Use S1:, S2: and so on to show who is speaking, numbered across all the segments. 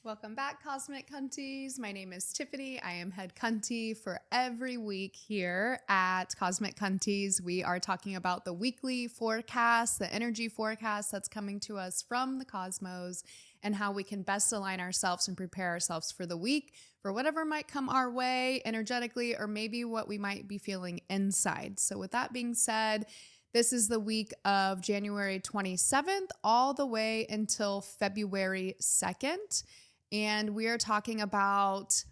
S1: Welcome back, Cosmic Cunties. My name is Tiffany. I am head cuntie for every week here at Cosmic Cunties. We are talking about the weekly forecast, the energy forecast that's coming to us from the cosmos, and how we can best align ourselves and prepare ourselves for the week, for whatever might come our way energetically, or maybe what we might be feeling inside. So with that being said, this is the week of January 27th all the way until February 2nd. And we are talking about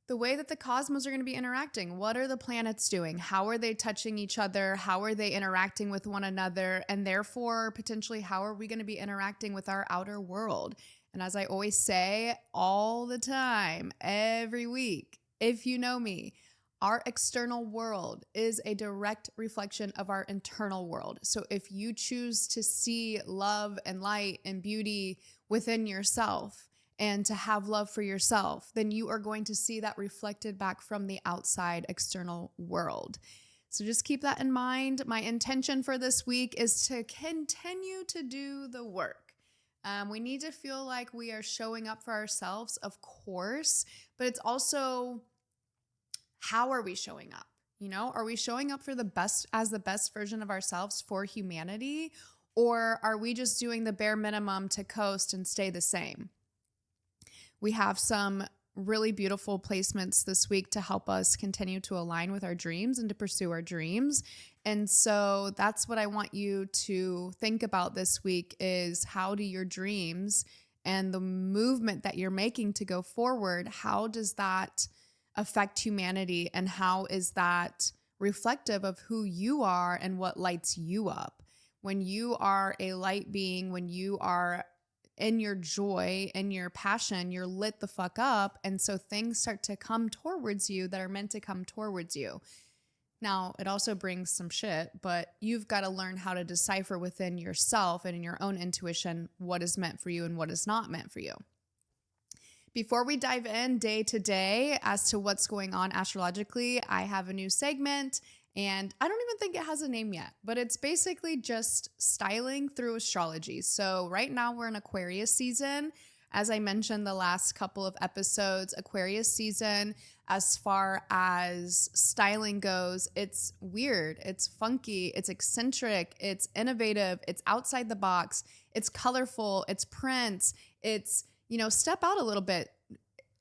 S1: the way that the cosmos are going to be interacting. What are the planets doing? How are they touching each other? How are they interacting with one another? And therefore, potentially, how are we going to be interacting with our outer world? And as I always say all the time, every week, if you know me, our external world is a direct reflection of our internal world. So if you choose to see love and light and beauty within yourself, and to have love for yourself, then you are going to see that reflected back from the outside external world. So just keep that in mind. My intention for this week is to continue to do the work. We need to feel like we are showing up for ourselves, of course, but it's also how are we showing up? You know, are we showing up for the best version of ourselves for humanity? Or are we just doing the bare minimum to coast and stay the same? We have some really beautiful placements this week to help us continue to align with our dreams and to pursue our dreams. And so that's what I want you to think about this week is how do your dreams and the movement that you're making to go forward, how does that affect humanity and how is that reflective of who you are and what lights you up? When you are a light being, when you are in your joy and your passion, you're lit the fuck up. And so things start to come towards you that are meant to come towards you. Now, it also brings some shit, but you've got to learn how to decipher within yourself and in your own intuition what is meant for you and what is not meant for you. Before we dive in day to day as to what's going on astrologically, I have a new segment. And I don't even think it has a name yet, but it's basically just styling through astrology. So right now we're in Aquarius season. As I mentioned the last couple of episodes, Aquarius season, as far as styling goes, it's weird, it's funky, it's eccentric, it's innovative, it's outside the box, it's colorful, it's prints, it's, step out a little bit.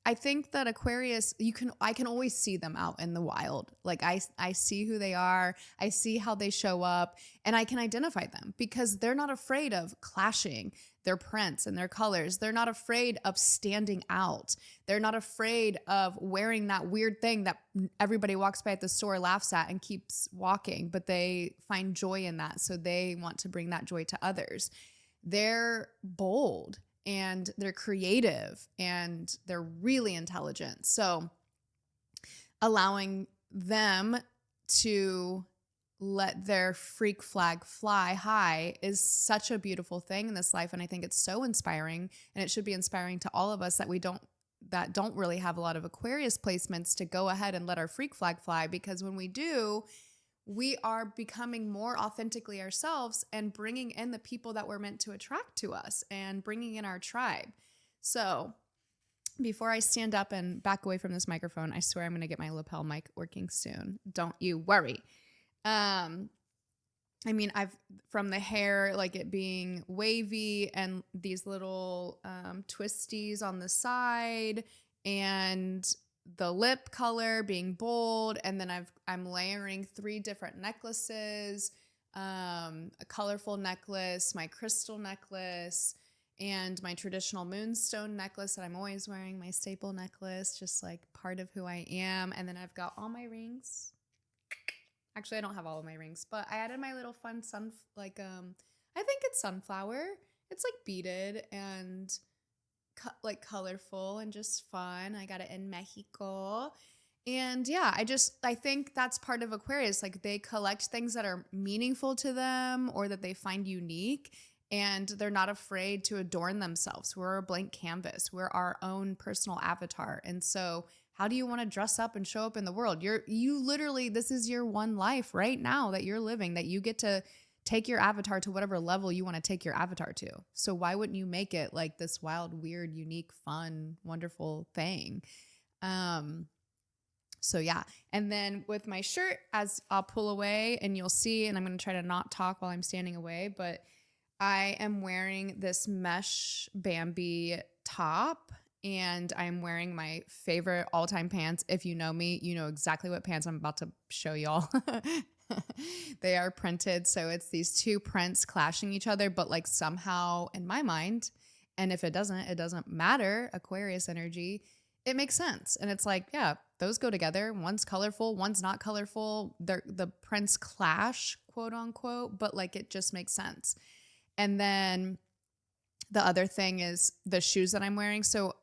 S1: I think that Aquarius, I can always see them out in the wild. Like I see who they are, I see how they show up, and I can identify them because they're not afraid of clashing their prints and their colors. They're not afraid of standing out. They're not afraid of wearing that weird thing that everybody walks by at the store, laughs at, and keeps walking, but they find joy in that. So they want to bring that joy to others. They're bold. And they're creative and they're really intelligent. So allowing them to let their freak flag fly high is such a beautiful thing in this life. And I think it's so inspiring, and it should be inspiring to all of us that don't really have a lot of Aquarius placements to go ahead and let our freak flag fly, because when we do, we are becoming more authentically ourselves and bringing in the people that we're meant to attract to us and bringing in our tribe. So before I stand up and back away from this microphone, I swear I'm going to get my lapel mic working soon. Don't you worry. I've from the hair, like it being wavy and these little twisties on the side, and the lip color being bold, and then I'm layering 3 different necklaces, a colorful necklace, my crystal necklace, and my traditional moonstone necklace that I'm always wearing, my staple necklace, just like part of who I am. And then I've got all my rings. Actually, I don't have all of my rings, but I added my little fun I think it's sunflower. It's like beaded and colorful and just fun. I got it in Mexico. And yeah, I think that's part of Aquarius. Like they collect things that are meaningful to them or that they find unique, and they're not afraid to adorn themselves. We're a blank canvas. We're our own personal avatar. And so how do you want to dress up and show up in the world? You literally, this is your one life right now that you're living, that you get to take your avatar to whatever level you want to take your avatar to. So why wouldn't you make it like this wild, weird, unique, fun, wonderful thing? So yeah. And then with my shirt, as I'll pull away and you'll see, and I'm going to try to not talk while I'm standing away, but I am wearing this mesh Bambi top, and I'm wearing my favorite all-time pants. If you know me, you know exactly what pants I'm about to show y'all. They are printed. So it's these two prints clashing each other, but like somehow in my mind, and if it doesn't matter, Aquarius energy, it makes sense. And it's like, yeah, those go together. One's colorful, one's not colorful. The prints clash, quote unquote, but like it just makes sense. And then the other thing is the shoes that I'm wearing. So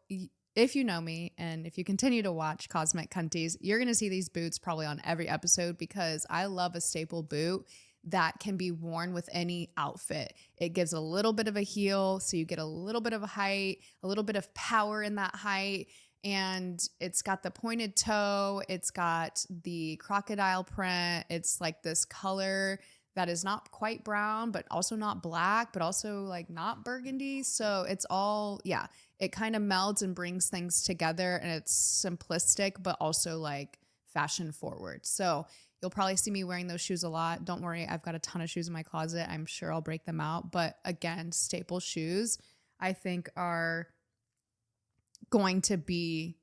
S1: if you know me and if you continue to watch Cosmic Cunties, you're going to see these boots probably on every episode because I love a staple boot that can be worn with any outfit. It gives a little bit of a heel, so you get a little bit of a height, a little bit of power in that height. And it's got the pointed toe. It's got the crocodile print. It's like this color that is not quite brown, but also not black, but also like not burgundy. So it's all, yeah, it kind of melds and brings things together, and it's simplistic, but also like fashion forward. So you'll probably see me wearing those shoes a lot. Don't worry, I've got a ton of shoes in my closet. I'm sure I'll break them out. But again, staple shoes, I think, are going to be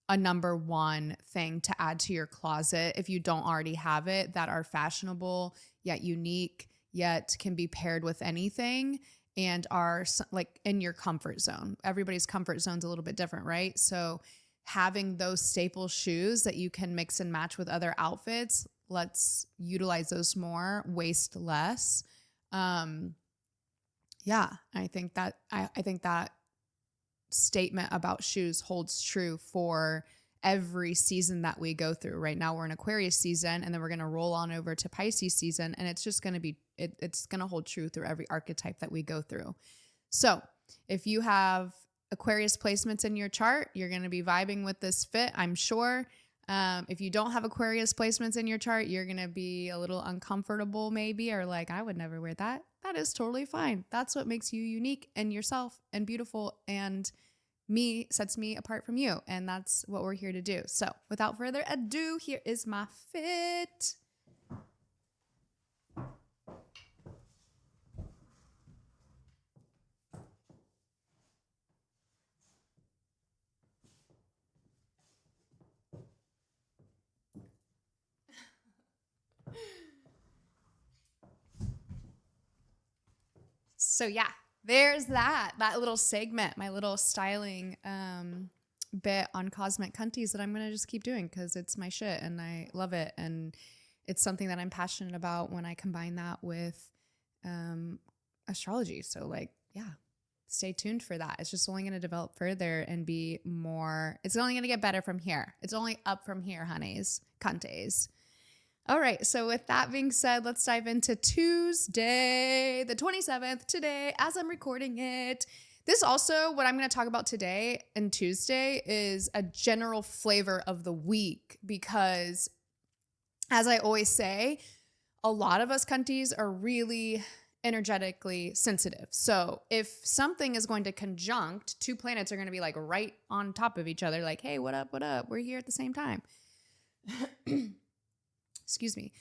S1: a number one thing to add to your closet if you don't already have it, that are fashionable, yet unique, yet can be paired with anything and are like in your comfort zone. Everybody's comfort zone's a little bit different, right? So having those staple shoes that you can mix and match with other outfits, let's utilize those more, waste less. Yeah, I think that statement about shoes holds true for every season that we go through. Right now we're in Aquarius season, and then we're going to roll on over to Pisces season, and it's just going to be, it's going to hold true through every archetype that we go through. So if you have Aquarius placements in your chart, you're going to be vibing with this fit, I'm sure. If you don't have Aquarius placements in your chart, you're going to be a little uncomfortable maybe, or like, I would never wear that. That is totally fine. That's what makes you unique and yourself and beautiful, and sets me apart from you. And that's what we're here to do. So without further ado, here is my fit. So yeah, there's that little segment, my little styling bit on Cosmic Cunties that I'm going to just keep doing because it's my shit and I love it. And it's something that I'm passionate about when I combine that with astrology. So like, yeah, stay tuned for that. It's just only going to develop further and be more, it's only going to get better from here. It's only up from here, honeys, cunties. All right, so with that being said, let's dive into Tuesday, the 27th, today, as I'm recording it. This also, what I'm going to talk about today and Tuesday is a general flavor of the week because, as I always say, a lot of us cunties are really energetically sensitive. So if something is going to conjunct, two planets are going to be like right on top of each other, like, hey, what up, what up? We're here at the same time. Excuse me,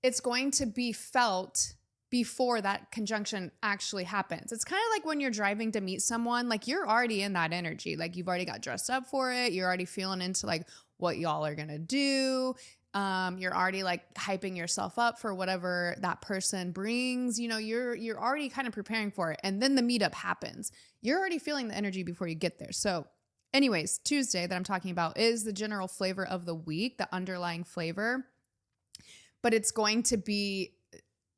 S1: it's going to be felt before that conjunction actually happens. It's kind of like when you're driving to meet someone, like you're already in that energy. Like you've already got dressed up for it. You're already feeling into like what y'all are going to do. You're already like hyping yourself up for whatever that person brings. You know, you're already kind of preparing for it. And then the meetup happens. You're already feeling the energy before you get there. So anyways, Tuesday that I'm talking about is the general flavor of the week, the underlying flavor. But it's going to be,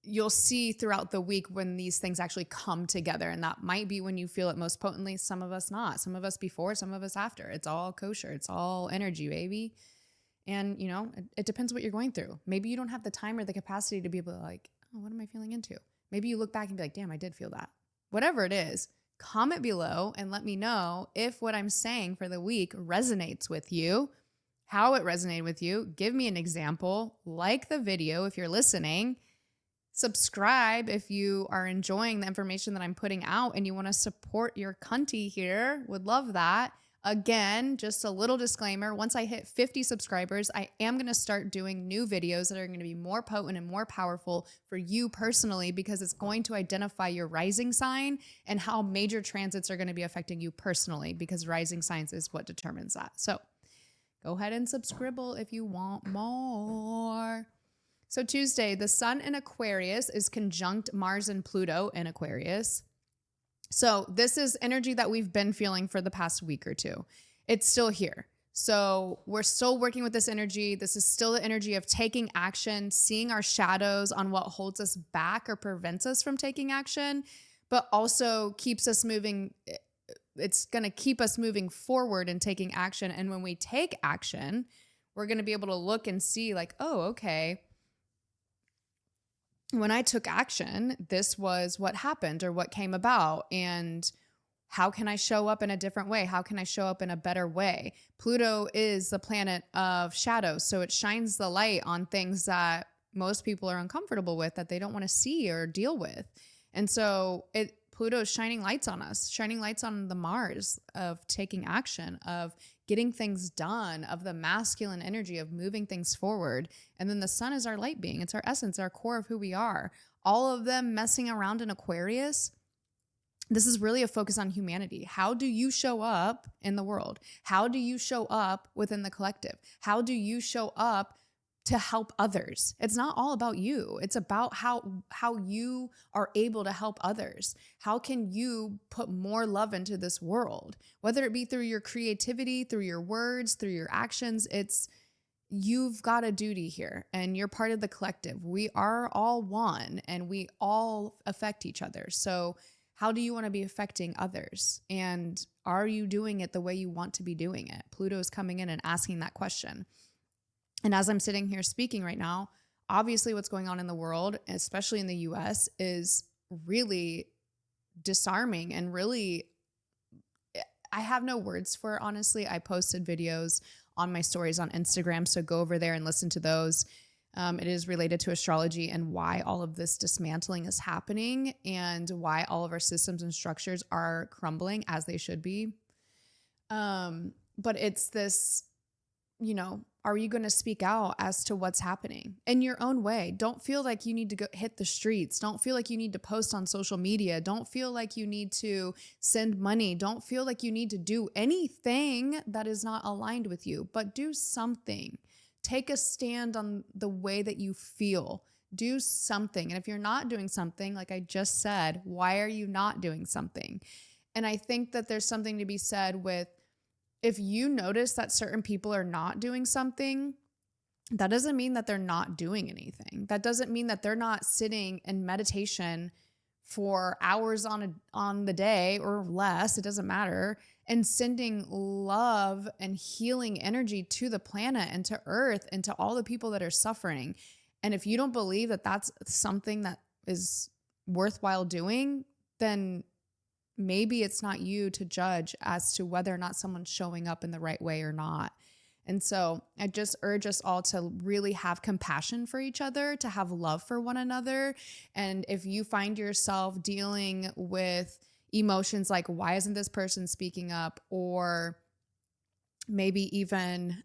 S1: you'll see throughout the week when these things actually come together. And that might be when you feel it most potently. Some of us not. Some of us before, some of us after. It's all kosher. It's all energy, baby. And, you know, it depends what you're going through. Maybe you don't have the time or the capacity to be able to like, oh, what am I feeling into? Maybe you look back and be like, damn, I did feel that. Whatever it is, comment below and let me know if what I'm saying for the week resonates with you. How it resonated with you. Give me an example. Like the video if you're listening. Subscribe if you are enjoying the information that I'm putting out and you want to support your cunty here. Would love that. Again, just a little disclaimer. Once I hit 50 subscribers, I am going to start doing new videos that are going to be more potent and more powerful for you personally, because it's going to identify your rising sign and how major transits are going to be affecting you personally, because rising signs is what determines that. So go ahead and subscribe if you want more. So Tuesday, the sun in Aquarius is conjunct Mars and Pluto in Aquarius. So this is energy that we've been feeling for the past week or two. It's still here. So we're still working with this energy. This is still the energy of taking action, seeing our shadows on what holds us back or prevents us from taking action, but also keeps us moving. It's going to keep us moving forward and taking action. And when we take action, we're going to be able to look and see like, oh, okay, when I took action, this was what happened or what came about. And how can I show up in a different way? How can I show up in a better way? Pluto is the planet of shadows. So it shines the light on things that most people are uncomfortable with, that they don't want to see or deal with. And so Pluto is shining lights on us, shining lights on the Mars of taking action, of getting things done, of the masculine energy of moving things forward. And then the sun is our light being. It's our essence, our core of who we are. All of them messing around in Aquarius. This is really a focus on humanity. How do you show up in the world? How do you show up within the collective? How do you show up to help others? It's not all about you. It's about how you are able to help others. How can you put more love into this world? Whether it be through your creativity, through your words, through your actions, you've got a duty here and you're part of the collective. We are all one and we all affect each other. So how do you want to be affecting others? And are you doing it the way you want to be doing it? Pluto is coming in and asking that question. And as I'm sitting here speaking right now, obviously what's going on in the world, especially in the US, is really disarming and really, I have no words for it, honestly. I posted videos on my stories on Instagram, so go over there and listen to those. It is related to astrology and why all of this dismantling is happening and why all of our systems and structures are crumbling as they should be. But it's this, are you going to speak out as to what's happening in your own way? Don't feel like you need to go hit the streets. Don't feel like you need to post on social media. Don't feel like you need to send money. Don't feel like you need to do anything that is not aligned with you, but do something. Take a stand on the way that you feel. Do something. And if you're not doing something, like I just said, why are you not doing something? And I think that there's something to be said with, if you notice that certain people are not doing something, that doesn't mean that they're not doing anything. That doesn't mean that they're not sitting in meditation for hours on the day or less. It doesn't matter. And sending love and healing energy to the planet and to Earth and to all the people that are suffering. And if you don't believe that that's something that is worthwhile doing, then maybe it's not you to judge as to whether or not someone's showing up in the right way or not. And so I just urge us all to really have compassion for each other, to have love for one another. And if you find yourself dealing with emotions like, why isn't this person speaking up? Or maybe even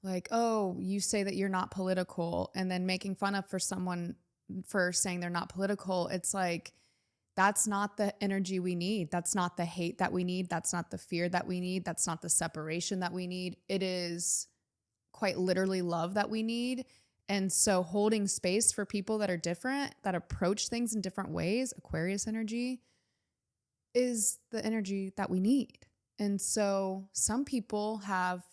S1: like, oh, you say that you're not political, and then making fun of for someone for saying they're not political. It's like, that's not the energy we need. That's not the hate that we need. That's not the fear that we need. That's not the separation that we need. It is quite literally love that we need. And so holding space for people that are different, that approach things in different ways, Aquarius energy, is the energy that we need. And so some people have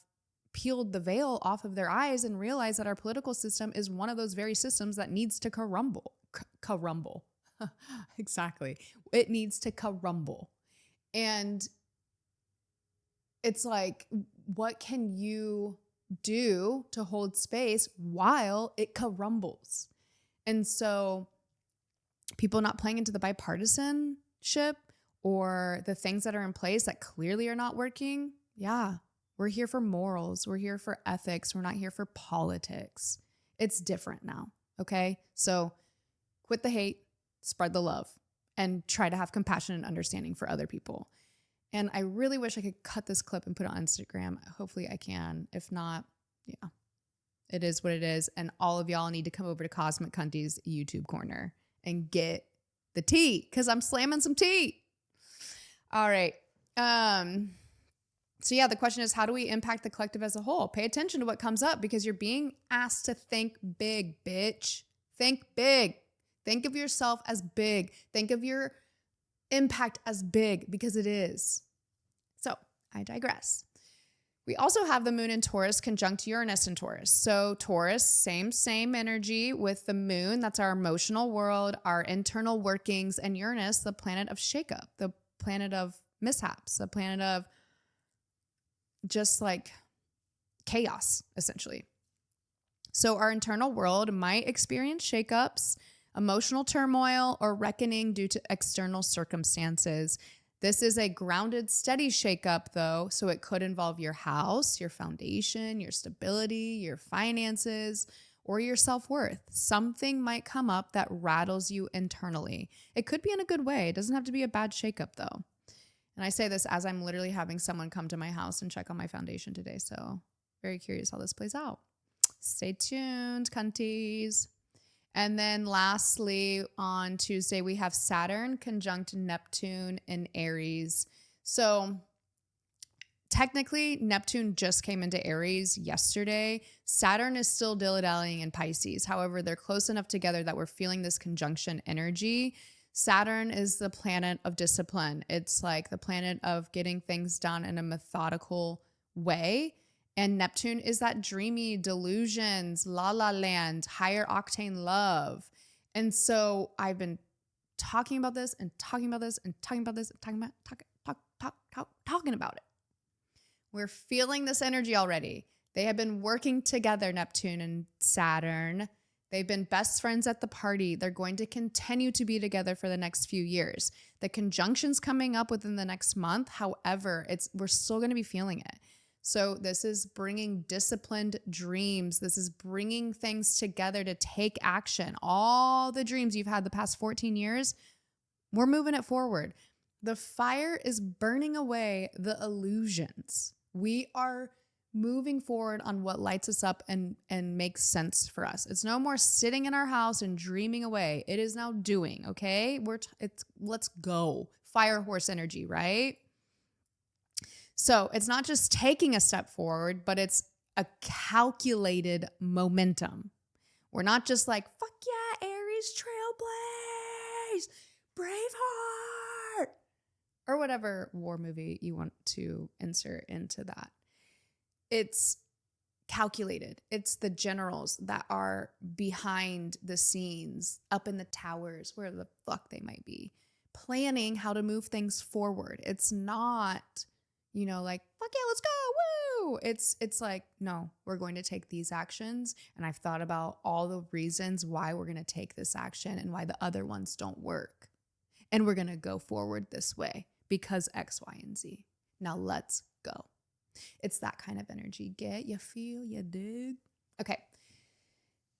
S1: peeled the veil off of their eyes and realized that our political system is one of those very systems that needs to crumble. Exactly. It needs to crumble. And it's like, what can you do to hold space while it crumbles? And so people not playing into the bipartisanship or the things that are in place that clearly are not working. Yeah, we're here for morals. We're here for ethics. We're not here for politics. It's different now. Okay. So quit the hate, spread the love, and try to have compassion and understanding for other people. And I really wish I could cut this clip and put it on Instagram. Hopefully I can. If not, yeah, it is what it is. And all of y'all need to come over to Cosmic Cunties YouTube corner and get the tea, because I'm slamming some tea. All right. So yeah, the question is, how do we impact the collective as a whole? Pay attention to what comes up, because you're being asked to think big, bitch. Think big. Think of yourself as big. Think of your impact as big, because it is. So I digress. We also have the moon in Taurus conjunct Uranus in Taurus. So Taurus, same energy with the moon. That's our emotional world, our internal workings, and Uranus, the planet of shakeup, the planet of mishaps, the planet of just like chaos, essentially. So our internal world might experience shakeups, emotional turmoil, or reckoning due to external circumstances. This is a grounded, steady shakeup, though, so it could involve your house, your foundation, your stability, your finances, or your self-worth. Something might come up that rattles you internally. It could be in a good way. It doesn't have to be a bad shakeup, though. And I say this as I'm literally having someone come to my house and check on my foundation today. So very curious how this plays out. Stay tuned, cunties. And then lastly, on Tuesday, we have Saturn conjunct Neptune in Aries. So technically, Neptune just came into Aries yesterday. Saturn is still dilly-dallying in Pisces. However, they're close enough together that we're feeling this conjunction energy. Saturn is the planet of discipline. It's like the planet of getting things done in a methodical way. And Neptune is that dreamy delusions, la la land, higher octane love. And so I've been talking about this and talking about this and talking about this and talking about it. We're feeling this energy already. They have been working together, Neptune and Saturn. They've been best friends at the party. They're going to continue to be together for the next few years. The conjunction's coming up within the next month. However, we're still going to be feeling it. So this is bringing disciplined dreams. This is bringing things together to take action. All the dreams you've had the past 14 years, we're moving it forward. The fire is burning away the illusions. We are moving forward on what lights us up and makes sense for us. It's no more sitting in our house and dreaming away. It is now doing, okay? Let's go. Fire horse energy, right? So it's not just taking a step forward, but it's a calculated momentum. We're not just like, fuck yeah, Aries, trailblaze, Braveheart, or whatever war movie you want to insert into that. It's calculated. It's the generals that are behind the scenes, up in the towers, where the fuck they might be, planning how to move things forward. It's not, like, fuck yeah, let's go, woo. It's like, no, we're going to take these actions. And I've thought about all the reasons why we're going to take this action and why the other ones don't work. And we're going to go forward this way because X, Y, and Z. Now let's go. It's that kind of energy. Get, you feel, you dig. Okay.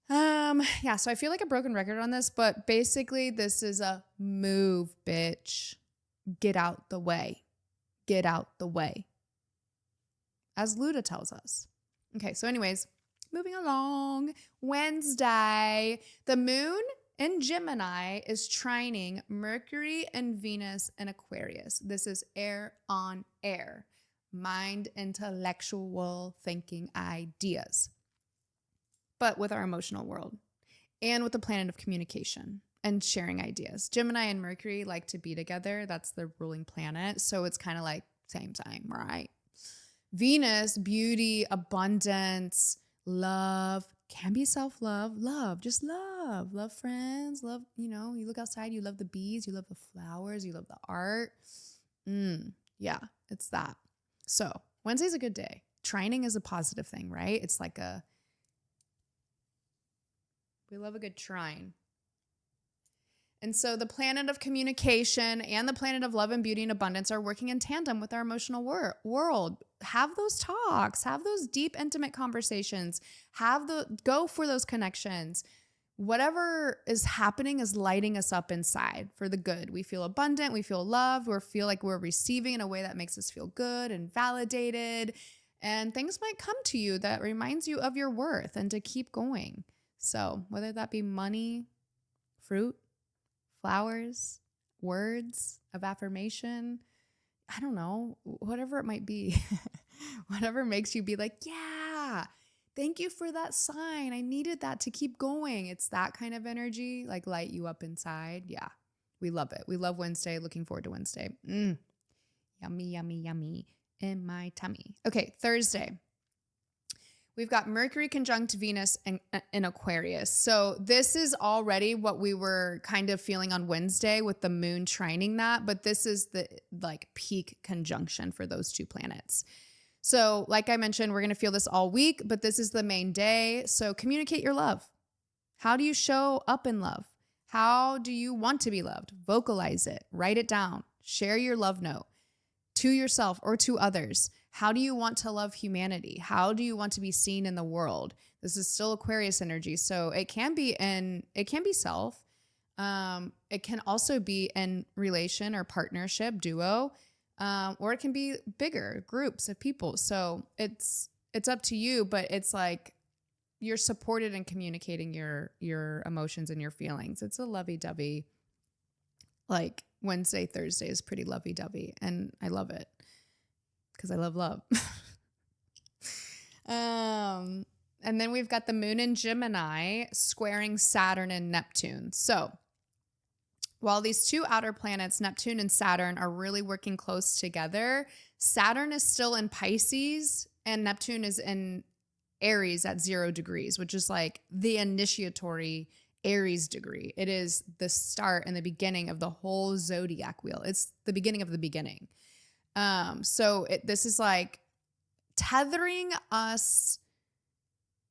S1: Yeah, so I feel like a broken record on this, but basically this is a move, bitch. Get out the way. Get out the way. As Luda tells us. Okay, so anyways, moving along. Wednesday, the moon in Gemini is trining Mercury and Venus in Aquarius. This is air on air. Mind, intellectual thinking ideas. But with our emotional world and with the planet of communication and sharing ideas. Gemini and Mercury like to be together. That's the ruling planet. So it's kind of like same time, right? Venus, beauty, abundance, love, can be self-love, love, just love, love friends, love, you look outside, you love the bees, you love the flowers, you love the art. Yeah, it's that. So Wednesday's a good day. Trining is a positive thing, right? It's like we love a good trine. And so the planet of communication and the planet of love and beauty and abundance are working in tandem with our emotional world. Have those talks, have those deep, intimate conversations, go for those connections. whatever is happening is lighting us up inside for the good. We feel abundant, we feel loved, we feel like we're receiving in a way that makes us feel good and validated. And things might come to you that reminds you of your worth and to keep going. So whether that be money, fruit, flowers, words of affirmation, I don't know, whatever it might be, whatever makes you be like, yeah, thank you for that sign. I needed that to keep going. It's that kind of energy, like light you up inside. Yeah, we love it. We love Wednesday. Looking forward to Wednesday. Yummy, yummy, yummy in my tummy. Okay, Thursday. We've got Mercury conjunct Venus in Aquarius. So this is already what we were kind of feeling on Wednesday with the moon trining that, but this is the like peak conjunction for those two planets. So like I mentioned, we're going to feel this all week, but this is the main day. So communicate your love. How do you show up in love? How do you want to be loved? Vocalize it, write it down, share your love note to yourself or to others. How do you want to love humanity? How do you want to be seen in the world? This is still Aquarius energy. So it can be self. It can also be in relation or partnership, duo, or it can be bigger groups of people. So it's up to you, but it's like you're supported in communicating your emotions and your feelings. It's a lovey-dovey, like Wednesday, Thursday is pretty lovey-dovey, and I love it because I love love. And then we've got the moon in Gemini squaring Saturn and Neptune. So while these two outer planets, Neptune and Saturn, are really working close together, Saturn is still in Pisces and Neptune is in Aries at 0 degrees, which is like the initiatory Aries degree. It is the start and the beginning of the whole zodiac wheel. It's the beginning of the beginning. This is like tethering us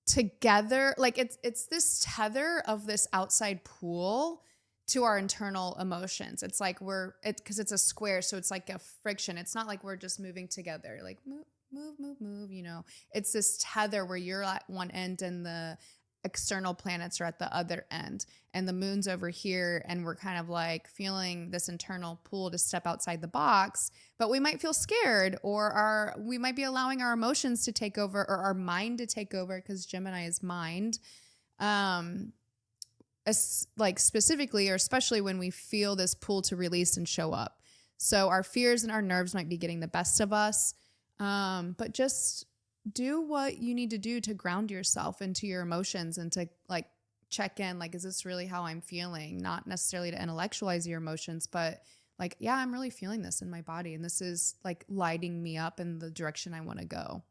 S1: together. Like it's this tether of this outside pool to our internal emotions. It's like because it's a square, so it's like a friction. It's not like we're just moving together, like move, you know. It's this tether where you're at one end and the external planets are at the other end, and the moon's over here, and we're kind of like feeling this internal pull to step outside the box, but we might feel scared, or we might be allowing our emotions to take over, or our mind to take over, because Gemini is mind. Like specifically or especially when we feel this pull to release and show up. So our fears and our nerves might be getting the best of us. But just do what you need to do to ground yourself into your emotions and to like check in, like, is this really how I'm feeling? Not necessarily to intellectualize your emotions, but like, yeah, I'm really feeling this in my body, and this is like lighting me up in the direction I want to go.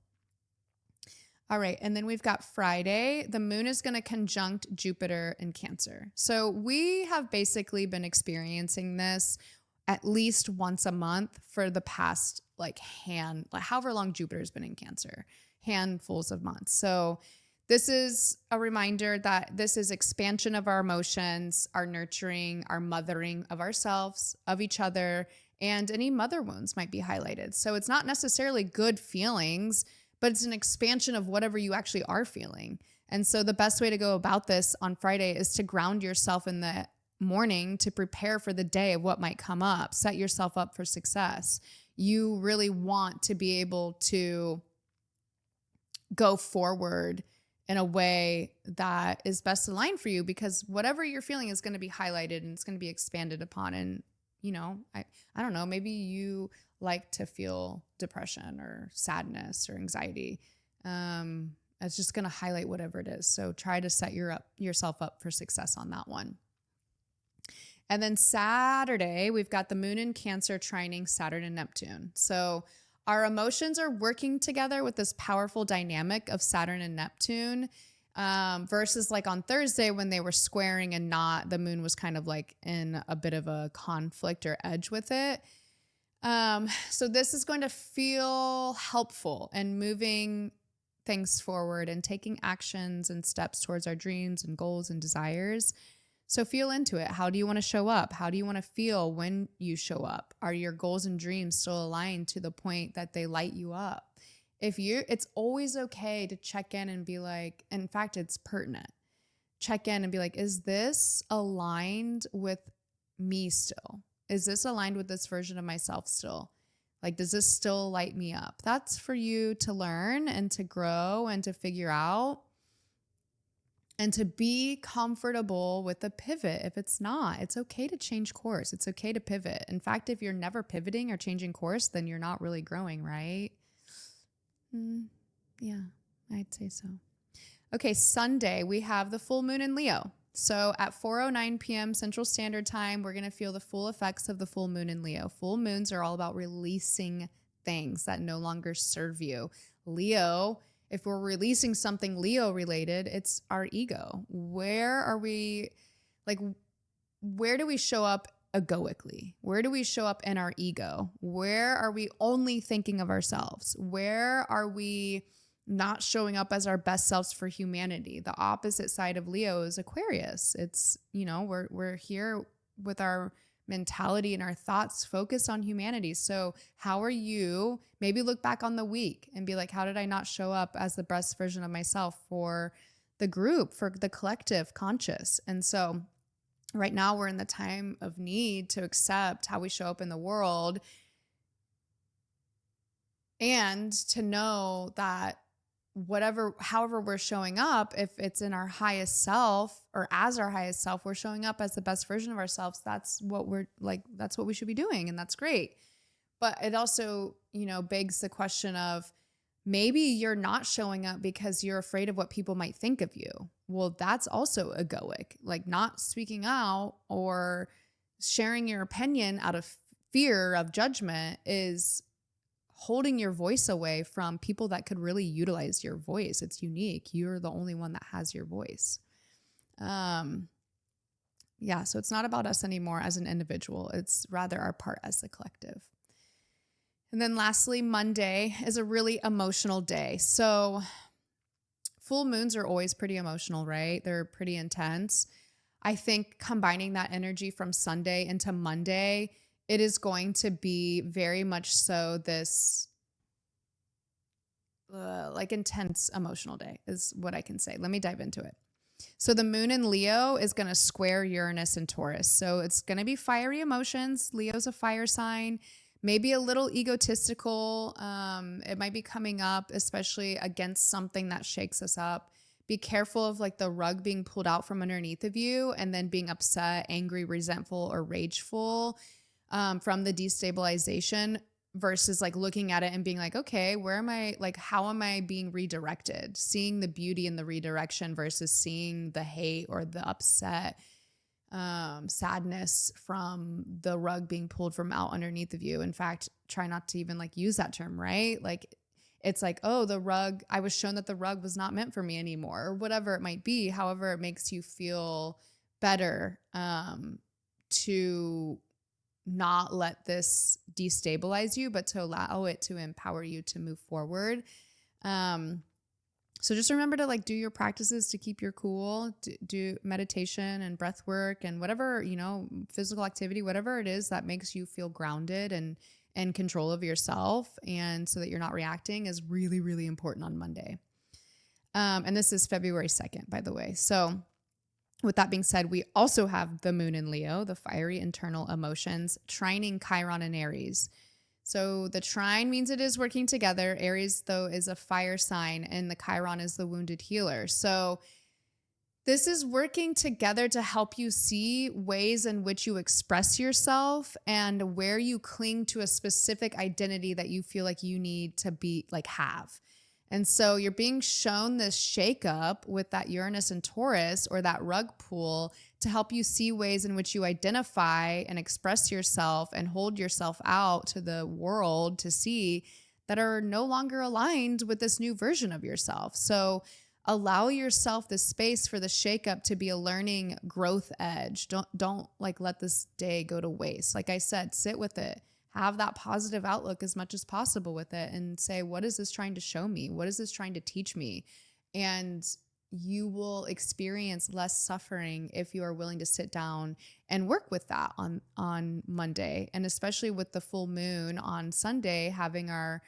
S1: All right. And then we've got Friday. The moon is going to conjunct Jupiter in Cancer. So we have basically been experiencing this at least once a month for the past however long Jupiter's been in Cancer, handfuls of months. So this is a reminder that this is expansion of our emotions, our nurturing, our mothering of ourselves, of each other, and any mother wounds might be highlighted. So it's not necessarily good feelings, but it's an expansion of whatever you actually are feeling. And so the best way to go about this on Friday is to ground yourself in the morning to prepare for the day of what might come up. Set yourself up for success. You really want to be able to go forward in a way that is best aligned for you, because whatever you're feeling is going to be highlighted and it's going to be expanded upon. And, you know, I don't know, maybe you like to feel depression or sadness or anxiety. It's just going to highlight whatever it is. So try to set yourself up for success on that one. And then Saturday, we've got the moon in Cancer trining Saturn and Neptune. So our emotions are working together with this powerful dynamic of Saturn and Neptune, versus like on Thursday when they were squaring and the moon was kind of like in a bit of a conflict or edge with it. So this is going to feel helpful in moving things forward and taking actions and steps towards our dreams and goals and desires. So feel into it. How do you want to show up? How do you want to feel when you show up? Are your goals and dreams still aligned to the point that they light you up? It's always okay to check in and be like, in fact, it's pertinent check in and be like, is this aligned with me still? Is this aligned with this version of myself still? Like, does this still light me up? That's for you to learn and to grow and to figure out and to be comfortable with a pivot. If it's not, it's okay to change course. It's okay to pivot. In fact, if you're never pivoting or changing course, then you're not really growing, right? Yeah, I'd say so. Okay, Sunday, we have the full moon in Leo. So at 4:09 p.m. Central Standard Time, we're going to feel the full effects of the full moon in Leo. Full moons are all about releasing things that no longer serve you. Leo, if we're releasing something Leo related, it's our ego. Where are we, like, where do we show up egoically? Where do we show up in our ego? Where are we only thinking of ourselves? Where are we not showing up as our best selves for humanity? The opposite side of Leo is Aquarius. It's, we're here with our mentality and our thoughts focused on humanity. So how are you, maybe look back on the week and be like, how did I not show up as the best version of myself for the group, for the collective conscious? And so right now we're in the time of need to accept how we show up in the world and to know that however we're showing up, if it's in our highest self or as our highest self, we're showing up as the best version of ourselves. That's what that's what we should be doing. And that's great. But it also, begs the question of maybe you're not showing up because you're afraid of what people might think of you. Well, that's also egoic. Like, not speaking out or sharing your opinion out of fear of judgment is holding your voice away from people that could really utilize your voice. It's unique. You're the only one that has your voice. So it's not about us anymore as an individual. It's rather our part as the collective. And then lastly, Monday is a really emotional day. So full moons are always pretty emotional, right? They're pretty intense. I think combining that energy from Sunday into Monday, it is going to be very much so this intense emotional day is what I can say. Let me dive into it. So the moon in Leo is going to square Uranus and Taurus. So it's going to be fiery emotions. Leo's a fire sign, maybe a little egotistical. It might be coming up, especially against something that shakes us up. Be careful of the rug being pulled out from underneath of you and then being upset, angry, resentful, or rageful from the destabilization versus looking at it and being okay, where am I, how am I being redirected? Seeing the beauty in the redirection versus seeing the hate or the upset, sadness from the rug being pulled from out underneath of you. In fact, try not to even use that term, right? It's oh, the rug, I was shown that the rug was not meant for me anymore, or whatever it might be. However, it makes you feel better to not let this destabilize you, but to allow it to empower you to move forward. So just remember to do your practices to keep your cool, do meditation and breath work and whatever, physical activity, whatever it is that makes you feel grounded and in control of yourself. And so that you're not reacting is really, really important on Monday. And this is February 2nd, by the way. So with that being said, we also have the moon in Leo, the fiery internal emotions, trining Chiron and Aries. So the trine means it is working together. Aries, though, is a fire sign, and the Chiron is the wounded healer. So this is working together to help you see ways in which you express yourself and where you cling to a specific identity that you feel like you need to be have. And so you're being shown this shakeup with that Uranus and Taurus, or that rug pull, to help you see ways in which you identify and express yourself and hold yourself out to the world to see that are no longer aligned with this new version of yourself. So allow yourself the space for the shakeup to be a learning growth edge. Don't let this day go to waste. Like I said, sit with it. Have that positive outlook as much as possible with it and say, what is this trying to show me? What is this trying to teach me? And you will experience less suffering if you are willing to sit down and work with that on Monday. And especially with the full moon on Sunday, having our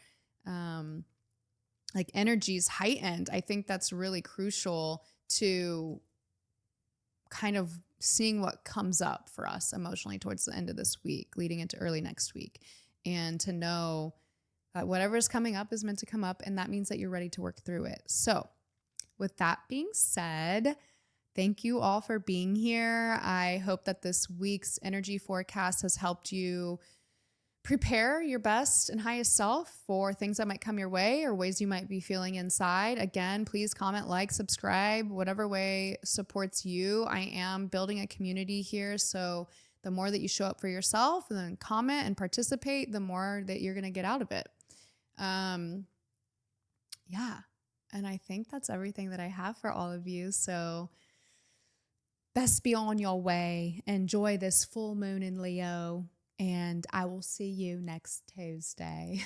S1: energies heightened. I think that's really crucial to kind of seeing what comes up for us emotionally towards the end of this week, leading into early next week, and to know that whatever is coming up is meant to come up, and that means that you're ready to work through it. So with that being said, thank you all for being here. I hope that this week's energy forecast has helped you prepare your best and highest self for things that might come your way or ways you might be feeling inside. Again, please comment, like, subscribe, whatever way supports you. I am building a community here, so the more that you show up for yourself and then comment and participate, the more that you're going to get out of it. Yeah. And I think that's everything that I have for all of you. So best be on your way. Enjoy this full moon in Leo. And I will see you next Tuesday.